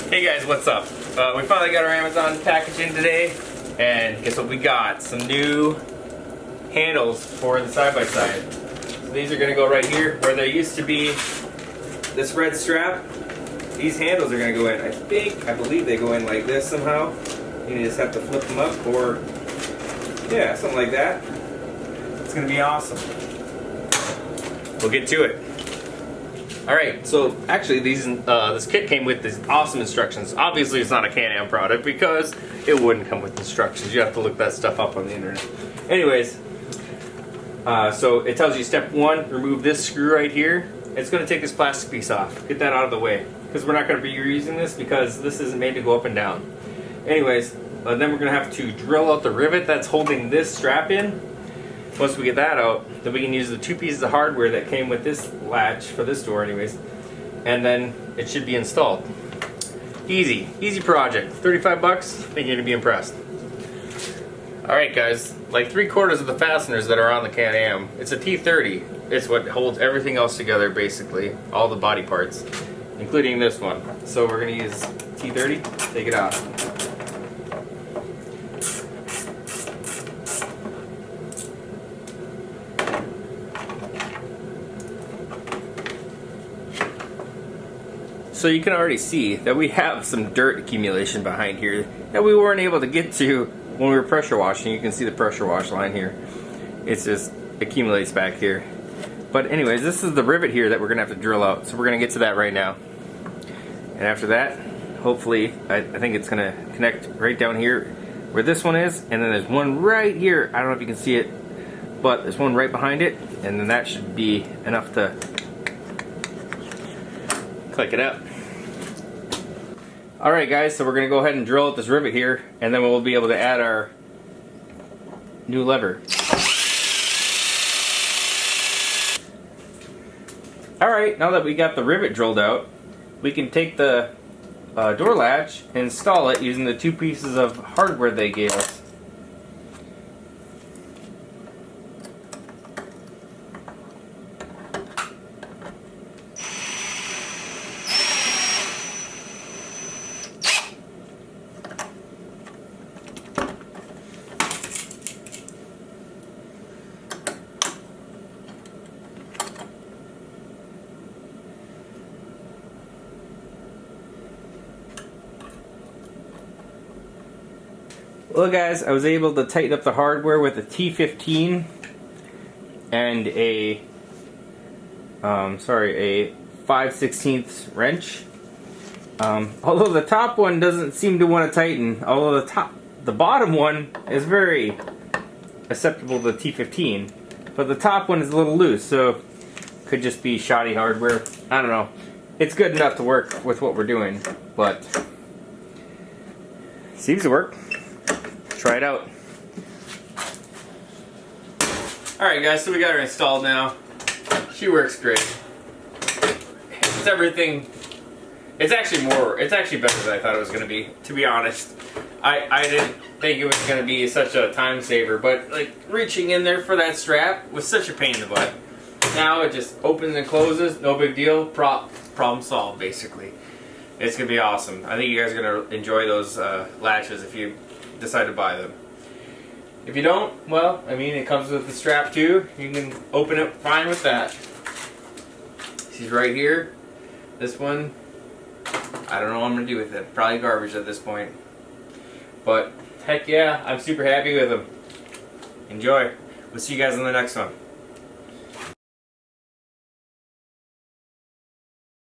Hey guys, what's up? We finally got our Amazon package in today, and guess what we got? Some new handles for the side-by-side. So these are going to go right here, where there used to be this red strap. These handles are going to go in, I believe they go in like this somehow. You just have to flip them up, or yeah, something like that. It's going to be awesome. We'll get to it. Alright, so actually this kit came with these awesome instructions. Obviously it's not a Can-Am product because it wouldn't come with instructions. You have to look that stuff up on the internet. Anyways, so it tells you step 1, remove this screw right here. It's going to take this plastic piece off. Get that out of the way, because we're not going to be reusing this because this isn't made to go up and down. Anyways, then we're going to have to drill out the rivet that's holding this strap in. Once we get that out, then we can use the 2 pieces of hardware that came with this latch for this door anyways, and then it should be installed. Easy project. 35 bucks, I think you're gonna be impressed. Alright guys, like 3/4 of the fasteners that are on the Can-Am, it's a T30. It's what holds everything else together basically, all the body parts, including this one. So we're gonna use T30, take it out. So you can already see that we have some dirt accumulation behind here that we weren't able to get to when we were pressure washing. You can see the pressure wash line here. It just accumulates back here. But anyways, this is the rivet here that we're going to have to drill out. So we're going to get to that right now. And after that, hopefully, I think it's going to connect right down here where this one is. And then there's one right here. I don't know if you can see it, but there's one right behind it. And then that should be enough to click it up. Alright guys, so we're going to go ahead and drill out this rivet here, and then we'll be able to add our new lever. Alright, now that we got the rivet drilled out, we can take the door latch and install it using the 2 pieces of hardware they gave us. Well guys, I was able to tighten up the hardware with a T15 and a 5/16 wrench. Although the top one doesn't seem to want to tighten, although the bottom one is very acceptable to the T15, but the top one is a little loose, so could just be shoddy hardware. I don't know. It's good enough to work with what we're doing, but seems to work. Try it out. Alright guys, so we got her installed now. She works great. It's everything. It's actually better than I thought it was going to be, to be honest. I didn't think it was going to be such a time saver, but like reaching in there for that strap was such a pain in the butt. Now it just opens and closes, no big deal, problem solved basically. It's going to be awesome. I think you guys are going to enjoy those latches if you decide to buy them. If you don't, well, I mean, it comes with the strap too. You can open it fine with that. She's right here. This one, I don't know what I'm going to do with it. Probably garbage at this point. But, heck yeah, I'm super happy with them. Enjoy. We'll see you guys in the next one.